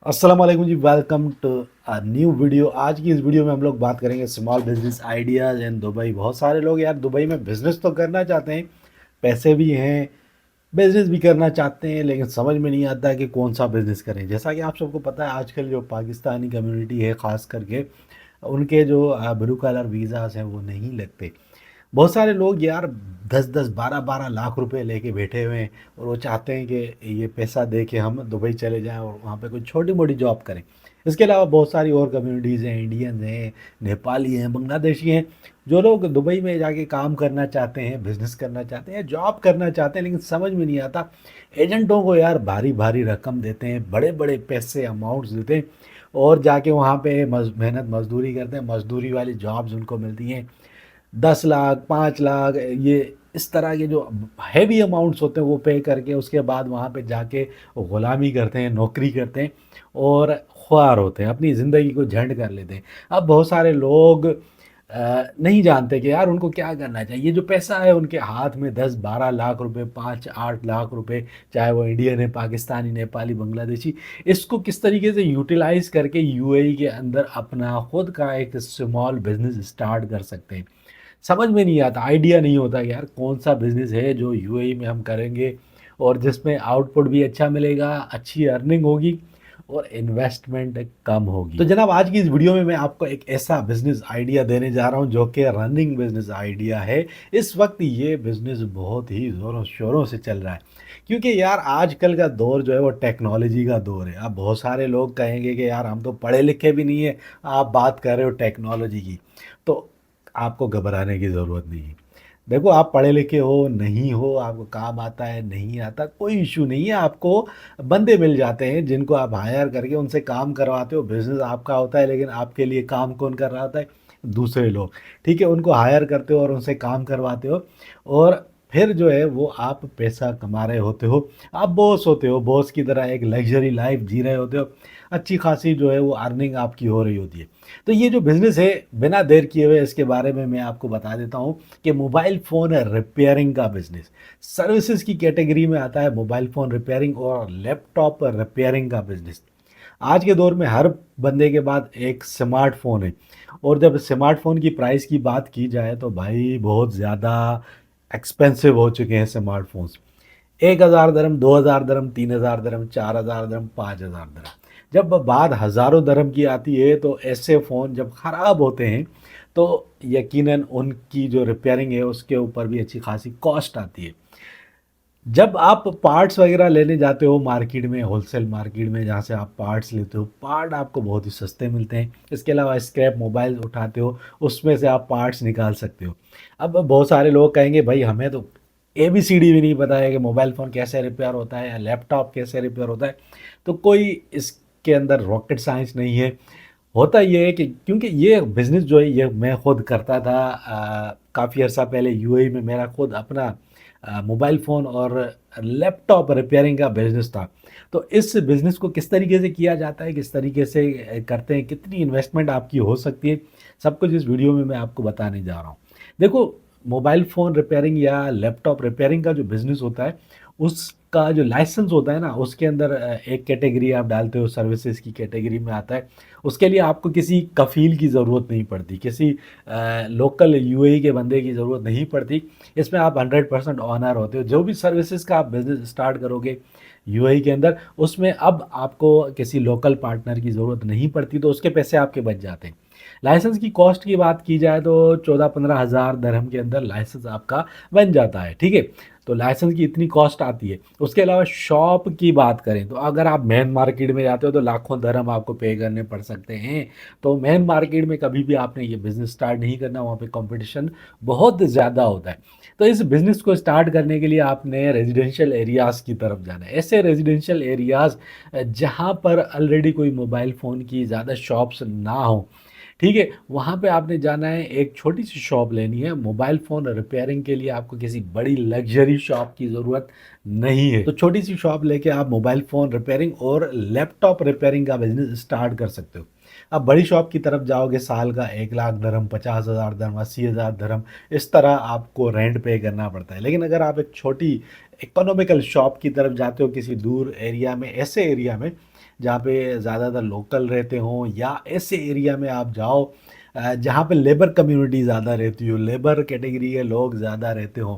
अस्सलाम वालेकुम जी। Welcome to a new video. आज की इस वीडियो में हम लोग बात करेंगे small business ideas in Dubai. बहुत सारे लोग यार दुबई में बिज़नेस तो करना चाहते हैं, पैसे भी हैं, बिज़नेस भी करना चाहते हैं, लेकिन समझ में नहीं आता कि कौन सा बिज़नेस करें। जैसा कि आप सबको पता है आजकल जो पाकिस्तानी कम्युनिटी है ख़ास करके, उनके जो ब्लू कलर वीज़ाज़ हैं वो नहीं लगते। बहुत सारे लोग यार 10-10, 12-12 लाख रुपए लेके बैठे हुए हैं और वो चाहते हैं कि ये पैसा दे के हम दुबई चले जाएं और वहाँ पे कोई छोटी मोटी जॉब करें। इसके अलावा बहुत सारी और कम्युनिटीज़ हैं, इंडियंस हैं, नेपाली हैं, बांग्लादेशी हैं, जो लोग दुबई में जाके काम करना चाहते हैं, बिजनेस करना चाहते हैं, जॉब करना चाहते हैं, लेकिन समझ में नहीं आता। एजेंटों को यार भारी भारी रकम देते हैं, बड़े बड़े पैसे अमाउंट्स देते हैं और जाके वहाँ पे मेहनत मजदूरी करते हैं। मजदूरी वाली जॉब्स उनको मिलती हैं 10 लाख, 5 लाख, ये इस तरह के जो हैवी अमाउंट्स होते हैं वो पे करके उसके बाद वहाँ पे जाके ग़ुलामी करते हैं, नौकरी करते हैं और ख्वार होते हैं, अपनी ज़िंदगी को झंड कर लेते हैं। अब बहुत सारे लोग नहीं जानते कि यार उनको क्या करना चाहिए। ये जो पैसा है उनके हाथ में 10-12 लाख रुपए, 5-8 लाख रुपए, चाहे वो इंडियन है, पाकिस्तानी, नेपाली, बांग्लादेशी, इसको किस तरीके से यूटिलाइज़ करके यूएई के अंदर अपना खुद का एक स्मॉल बिज़नेस स्टार्ट कर सकते हैं। समझ में नहीं आता, आइडिया नहीं होता कि यार कौन-सा बिज़नेस है जो यूएई में हम करेंगे और जिसमें आउटपुट भी अच्छा मिलेगा, अच्छी अर्निंग होगी और इन्वेस्टमेंट कम होगी। तो जनाब आज की इस वीडियो में मैं आपको एक ऐसा बिज़नेस आइडिया देने जा रहा हूँ जो कि रनिंग बिज़नेस आइडिया है। इस वक़्त ये बिज़नेस बहुत ही ज़ोरों-शोरों से चल रहा है क्योंकि यार आजकल का दौर जो है वो टेक्नोलॉजी का दौर है। अब बहुत सारे लोग कहेंगे कि यार हम तो पढ़े लिखे भी नहीं है, आप बात कर रहे हो टेक्नोलॉजी की। तो आपको घबराने की ज़रूरत नहीं है। देखो आप पढ़े लिखे हो, नहीं हो, आपको काम आता है, नहीं आता, कोई इश्यू नहीं है। आपको बंदे मिल जाते हैं जिनको आप हायर करके उनसे काम करवाते हो। बिज़नेस आपका होता है लेकिन आपके लिए काम कौन कर रहा होता है? दूसरे लोग। ठीक है, उनको हायर करते हो और उनसे काम करवाते हो और फिर जो है वो आप पैसा कमा रहे होते हो। आप बॉस होते हो, बॉस की तरह एक लग्ज़री लाइफ़ जी रहे होते हो। अच्छी खासी जो है वो अर्निंग आपकी हो रही होती है। तो ये जो बिज़नेस है, बिना देर किए हुए इसके बारे में मैं आपको बता देता हूँ कि मोबाइल फ़ोन रिपेयरिंग का बिज़नेस सर्विसेज की कैटेगरी में आता है। मोबाइल फ़ोन रिपेयरिंग और लैपटॉप रिपेयरिंग का बिज़नेस। आज के दौर में हर बंदे के पास एक स्मार्टफ़ोन है और जब स्मार्टफ़ोन की प्राइस की बात की जाए तो भाई बहुत ज़्यादा एक्सपेंसिव हो चुके हैं स्मार्टफ़ोन्स। 1000 दरम, 2000 दरम, 3000 दरम, 4000 दरम, 5000 दरम। जब बात हज़ारों दरम की आती है तो ऐसे फ़ोन जब ख़राब होते हैं तो यकीनन उनकी जो रिपेयरिंग है उसके ऊपर भी अच्छी खासी कॉस्ट आती है। जब आप पार्ट्स वगैरह लेने जाते हो मार्केट में, होलसेल मार्केट में जहाँ से आप पार्ट्स लेते हो, पार्ट आपको बहुत ही सस्ते मिलते हैं। इसके अलावा स्क्रैप मोबाइल उठाते हो, उसमें से आप पार्ट्स निकाल सकते हो। अब बहुत सारे लोग कहेंगे भाई हमें तो एबीसीडी भी नहीं पता है कि मोबाइल फ़ोन कैसे रिपेयर होता है या लैपटॉप कैसे रिपेयर होता है। तो कोई इसके अंदर रॉकेट साइंस नहीं है। होता ये है कि क्योंकि ये बिज़नेस जो है ये मैं खुद करता था काफ़ी अर्सा पहले यूएई में मेरा खुद अपना मोबाइल फ़ोन और लैपटॉप रिपेयरिंग का बिज़नेस था। तो इस बिज़नेस को किस तरीके से किया जाता है, किस तरीके से करते हैं, कितनी इन्वेस्टमेंट आपकी हो सकती है, सब कुछ इस वीडियो में मैं आपको बताने जा रहा हूँ। देखो, मोबाइल फ़ोन रिपेयरिंग या लैपटॉप रिपेयरिंग का जो बिज़नेस होता है, उसका जो लाइसेंस होता है ना, उसके अंदर एक कैटेगरी आप डालते हो, सर्विसेज़ की कैटेगरी में आता है। उसके लिए आपको किसी कफ़ील की ज़रूरत नहीं पड़ती, किसी लोकल यूएई के बंदे की ज़रूरत नहीं पड़ती। इसमें आप 100% ओनर होते हो। जो भी सर्विसेज़ का आप बिज़नेस स्टार्ट करोगे यूएई के अंदर, उसमें अब आपको किसी लोकल पार्टनर की ज़रूरत नहीं पड़ती, तो उसके पैसे आपके बच जाते हैं। लाइसेंस की कॉस्ट की बात की जाए तो 14-15 हज़ार दरहम के अंदर लाइसेंस आपका बन जाता है, ठीक है? तो लाइसेंस की इतनी कॉस्ट आती है। उसके अलावा शॉप की बात करें तो अगर आप मेन मार्केट में जाते हो तो लाखों दरहम आपको पे करने पड़ सकते हैं। तो मेन मार्केट में कभी भी आपने ये बिज़नेस स्टार्ट नहीं करना, वहाँ पे कॉम्पिटिशन बहुत ज़्यादा होता है। तो इस बिज़नेस को स्टार्ट करने के लिए आपने रेजिडेंशियल एरियाज़ की तरफ जाना है। ऐसे रेजिडेंशियल एरियाज़ जहाँ पर ऑलरेडी कोई मोबाइल फ़ोन की ज़्यादा शॉप्स ना हो, ठीक है? वहाँ पे आपने जाना है, एक छोटी-सी शॉप लेनी है। मोबाइल फ़ोन रिपेयरिंग के लिए आपको किसी बड़ी लग्ज़री शॉप की ज़रूरत नहीं है। तो छोटी-सी शॉप लेके आप मोबाइल फ़ोन रिपेयरिंग और लैपटॉप रिपेयरिंग का बिज़नेस स्टार्ट कर सकते हो। अब बड़ी शॉप की तरफ जाओगे, साल का 1 लाख दरहम, 50,000 दरहम, 80,000 दरहम, इस तरह आपको रेंट पे करना पड़ता है। लेकिन अगर आप एक छोटी इकोनॉमिकल शॉप की तरफ जाते हो किसी दूर एरिया में, ऐसे एरिया में जहाँ पे ज़्यादातर लोकल रहते हों, या ऐसे एरिया में आप जाओ जहाँ पे लेबर कम्युनिटी ज़्यादा रहती हो, लेबर कैटेगरी के लोग ज़्यादा रहते हों,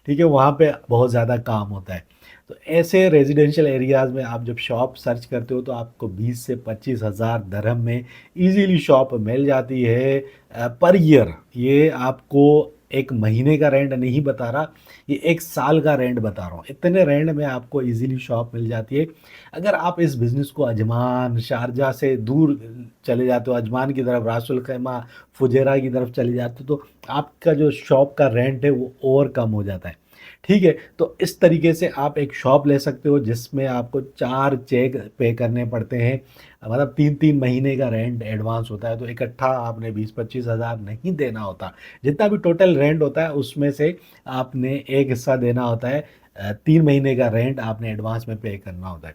ठीक है, वहाँ पे बहुत ज़्यादा काम होता है। तो ऐसे रेजिडेंशियल एरियाज़ में आप जब शॉप सर्च करते हो तो आपको 20 से 25,000 दरहम में ईज़िली शॉप मिल जाती है पर ईयर। ये आपको एक महीने का रेंट नहीं बता रहा, ये 1 साल का रेंट बता रहा हूँ। इतने रेंट में आपको ईज़िली शॉप मिल जाती है। अगर आप इस बिज़नेस को अजमान, शारजाह से दूर चले जाते हो, अजमान की तरफ, रास अल खैमा, फुजेरा की तरफ चले जाते हो, तो आपका जो शॉप का रेंट है वो और कम हो जाता है। ठीक है, तो इस तरीके से आप एक शॉप ले सकते हो जिसमें आपको 4 चेक पे करने पड़ते हैं, मतलब 3-3 महीने का रेंट एडवांस होता है, तो इकट्ठा आपने 20-25 हज़ार नहीं देना होता। जितना भी टोटल रेंट होता है उसमें से आपने एक हिस्सा देना होता है, 3 महीने का रेंट आपने एडवांस में पे करना होता है।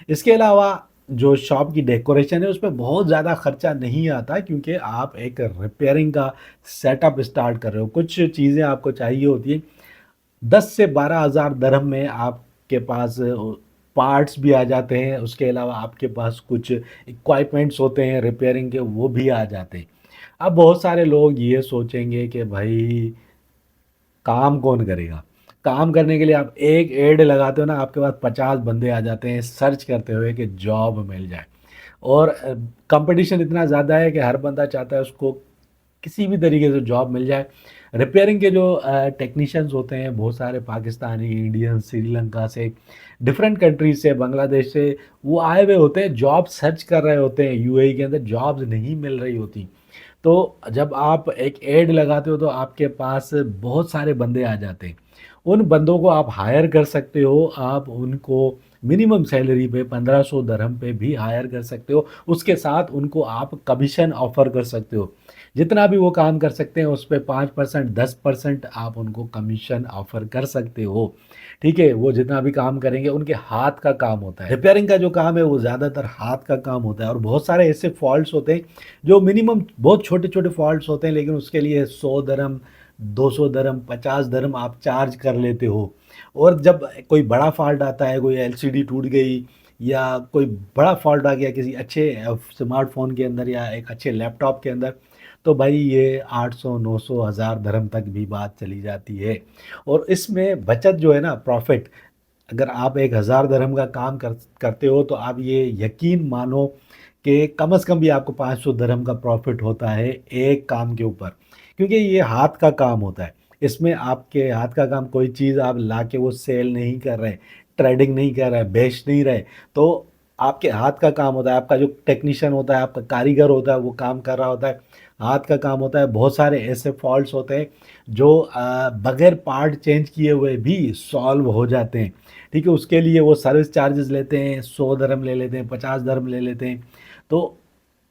इसके अलावा जो शॉप की डेकोरेशन है उसमें बहुत ज़्यादा खर्चा नहीं आता, क्योंकि आप एक रिपेयरिंग का सेटअप स्टार्ट कर रहे हो। कुछ चीज़ें आपको चाहिए होती हैं, 10 से 12,000 दरहम में आपके पास पार्ट्स भी आ जाते हैं, उसके अलावा आपके पास कुछ इक्वाइपमेंट्स होते हैं रिपेयरिंग के, वो भी आ जाते हैं। अब बहुत सारे लोग ये सोचेंगे कि भाई काम कौन करेगा? काम करने के लिए आप एक एड लगाते हो ना, आपके पास 50 बंदे आ जाते हैं सर्च करते हुए कि जॉब मिल जाए। और कंपटीशन इतना ज़्यादा है कि हर बंदा चाहता है उसको किसी भी तरीके से जॉब मिल जाए। रिपेयरिंग के जो टेक्नीशियंस होते हैं, बहुत सारे पाकिस्तानी, इंडियन, श्रीलंका से, डिफरेंट कंट्रीज से, बांग्लादेश से, वो आए हुए होते हैं, जॉब सर्च कर रहे होते हैं। यूएई के अंदर जॉब्स नहीं मिल रही होती। तो जब आप एक एड लगाते हो तो आपके पास बहुत सारे बंदे आ जाते हैं। उन बंदों को आप हायर कर सकते हो, आप उनको मिनिमम सैलरी पे 1500 दरहम पे भी हायर कर सकते हो। उसके साथ उनको आप कमीशन ऑफ़र कर सकते हो। जितना भी वो काम कर सकते हैं उस पे 5% 10% आप उनको कमीशन ऑफ़र कर सकते हो। ठीक है? वो जितना भी काम करेंगे उनके हाथ का काम होता है। रिपेयरिंग का जो काम है वो ज़्यादातर हाथ का काम होता है, और बहुत सारे ऐसे फ़ॉल्ट्स होते हैं जो मिनिमम बहुत छोटे-छोटे फ़ॉल्ट्स होते हैं, लेकिन उसके लिए 100 दरहम, 200 दरहम, 50 दरहम आप चार्ज कर लेते हो। और जब कोई बड़ा फ़ॉल्ट आता है, कोई एलसीडी टूट गई या कोई बड़ा फ़ॉल्ट आ गया किसी अच्छे स्मार्टफ़ोन के अंदर या एक अच्छे लैपटॉप के अंदर, तो भाई ये 800, 900, 1000 दरहम तक भी बात चली जाती है। और इसमें बचत जो है ना, प्रॉफ़िट, अगर आप 1000 दरहम का काम करते हो तो आप ये यकीन मानो कि कम से कम भी आपको 500 दरहम का प्रॉफ़िट होता है एक काम के ऊपर, क्योंकि ये हाथ का काम होता है। इसमें आपके हाथ का काम, कोई चीज़ आप ला के वो सेल नहीं कर रहे, ट्रेडिंग नहीं कर रहे, बेच नहीं रहे, तो आपके हाथ का काम होता है। आपका जो टेक्नीशियन होता है, आपका कारीगर होता है, वो काम कर रहा होता है, हाथ का काम होता है। बहुत सारे ऐसे फॉल्ट्स होते हैं जो बगैर पार्ट चेंज किए हुए भी सॉल्व हो जाते हैं। ठीक है, उसके लिए वो सर्विस चार्जेस लेते हैं, 100 दरहम ले लेते हैं, 50 दरहम ले लेते हैं। तो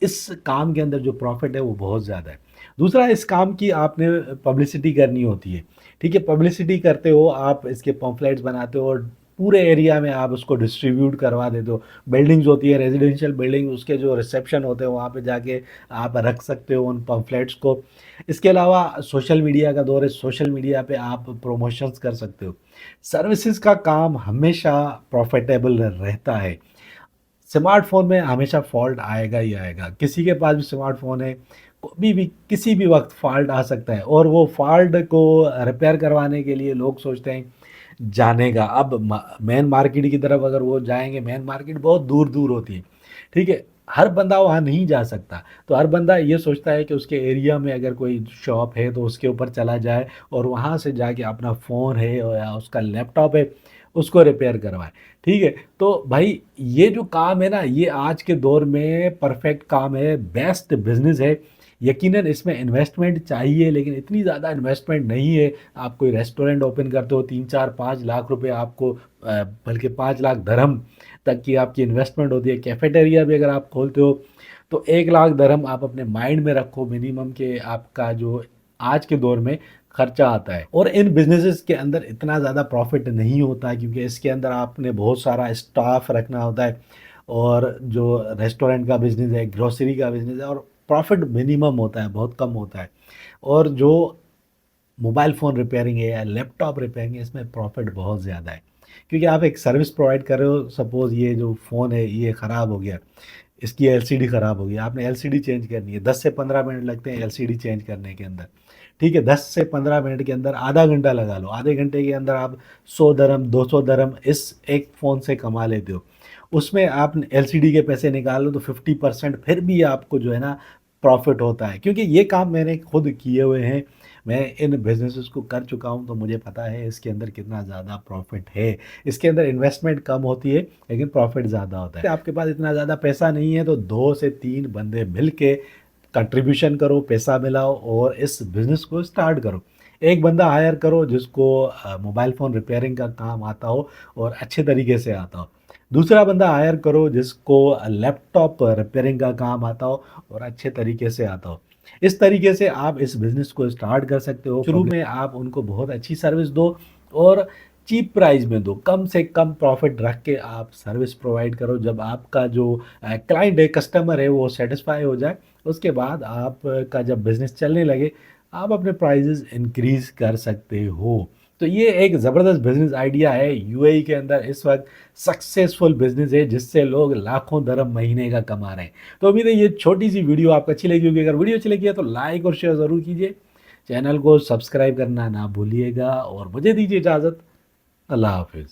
इस काम के अंदर जो प्रॉफिट है वो बहुत ज़्यादा है। दूसरा, इस काम की आपने पब्लिसिटी करनी होती है। ठीक है, पब्लिसिटी करते हो आप, इसके पम्फलेट्स बनाते हो और पूरे एरिया में आप उसको डिस्ट्रीब्यूट करवा देते हो। बिल्डिंग्स होती है, रेजिडेंशियल बिल्डिंग, उसके जो रिसेप्शन होते हैं वहाँ पे जाके आप रख सकते हो उन पम्फलेट्स को। इसके अलावा सोशल मीडिया का दौर है, सोशल मीडिया पे आप प्रमोशंस कर सकते हो। सर्विसेज का काम हमेशा प्रॉफिटेबल रहता है। स्मार्टफ़ोन में हमेशा फ़ॉल्ट आएगा ही आएगा। किसी के पास भी स्मार्टफ़ोन है, कभी भी किसी भी वक़्त फ़ॉल्ट आ सकता है, और वो फ़ॉल्ट को रिपेयर करवाने के लिए लोग सोचते हैं जाने का। अब मेन मार्केट की तरफ अगर वो जाएँगे, मेन मार्केट बहुत दूर-दूर होती है, ठीक है? हर बंदा वहाँ नहीं जा सकता, तो हर बंदा ये सोचता है कि उसके एरिया में अगर कोई शॉप है तो उसके ऊपर चला जाए और वहाँ से जाके अपना फ़ोन है या उसका लैपटॉप है, उसको रिपेयर करवाए। ठीक है? तो भाई ये जो काम है ना, ये आज के दौर में परफेक्ट काम है, बेस्ट बिज़नेस है। यकीनन इसमें इन्वेस्टमेंट चाहिए, लेकिन इतनी ज़्यादा इन्वेस्टमेंट नहीं है। आप कोई रेस्टोरेंट ओपन करते हो, 3, 4, 5 लाख रुपए आपको, बल्कि 5 लाख दरहम तक की आपकी इन्वेस्टमेंट होती है। कैफेटेरिया भी अगर आप खोलते हो तो 1 लाख दरहम आप अपने माइंड में रखो मिनिमम, के आपका जो आज के दौर में खर्चा आता है। और इन बिज़नेसेस के अंदर इतना ज़्यादा प्रॉफिट नहीं होता है, क्योंकि इसके अंदर आपने बहुत सारा स्टाफ रखना होता है, और जो रेस्टोरेंट का बिज़नेस है, ग्रोसरी का बिज़नेस है, और प्रॉफिट मिनिमम होता है, बहुत कम होता है। और जो मोबाइल फ़ोन रिपेयरिंग है या लैपटॉप रिपेयरिंग है, इसमें प्रॉफिट बहुत ज़्यादा है। क्योंकि आप एक सर्विस प्रोवाइड कर रहे हो, सपोज़ ये जो फ़ोन है ये ख़राब हो गया, इसकी एलसीडी ख़राब हो गई, आपने एलसीडी चेंज करनी है, 10 से 15 मिनट लगते हैं एलसीडी चेंज करने के अंदर। ठीक है, 10 से 15 मिनट के अंदर आधा घंटा लगा लो, आधे घंटे के अंदर आप 100 दरहम, 200 दरहम इस एक फ़ोन से कमा लेते हो। उसमें आप एलसीडी के पैसे निकाल लो तो 50% फिर भी आपको जो है ना प्रॉफ़िट होता है, क्योंकि ये काम मैंने खुद किए हुए हैं। मैं इन बिज़नेसेस को कर चुका हूँ, तो मुझे पता है इसके अंदर कितना ज़्यादा प्रॉफ़िट है। इसके अंदर इन्वेस्टमेंट कम होती है, लेकिन प्रॉफ़िट ज़्यादा होता है। आपके पास इतना ज़्यादा पैसा नहीं है, तो 2 से 3 बंदे मिल के कंट्रीब्यूशन करो, पैसा मिलाओ और इस बिज़नेस को स्टार्ट करो। एक बंदा हायर करो जिसको मोबाइल फ़ोन रिपेयरिंग का काम आता हो और अच्छे तरीके से आता हो। दूसरा बंदा हायर करो जिसको लैपटॉप रिपेयरिंग का काम आता हो और अच्छे तरीके से आता हो। इस तरीके से आप इस बिज़नेस को स्टार्ट कर सकते हो। शुरू में आप उनको बहुत अच्छी सर्विस दो और चीप प्राइस में दो, कम से कम प्रॉफ़िट रख के आप सर्विस प्रोवाइड करो। जब आपका जो क्लाइंट है, कस्टमर है, वो सैटिस्फाई हो जाए, उसके बाद आपका जब बिज़नेस चलने लगे, आप अपने प्राइसेज़ इंक्रीज़ कर सकते हो। तो ये एक ज़बरदस्त बिज़नेस आइडिया है, यूएई के अंदर इस वक़्त सक्सेसफुल बिज़नेस है जिससे लोग लाखों दरहम महीने का कमा रहे हैं। तो उम्मीद है ये छोटी-सी वीडियो आपको अच्छी लगी होगी। अगर वीडियो अच्छी लगी है तो लाइक और शेयर ज़रूर कीजिए। चैनल को सब्सक्राइब करना ना भूलिएगा और मुझे दीजिए इजाज़त। अल्लाह हाफ़िज़।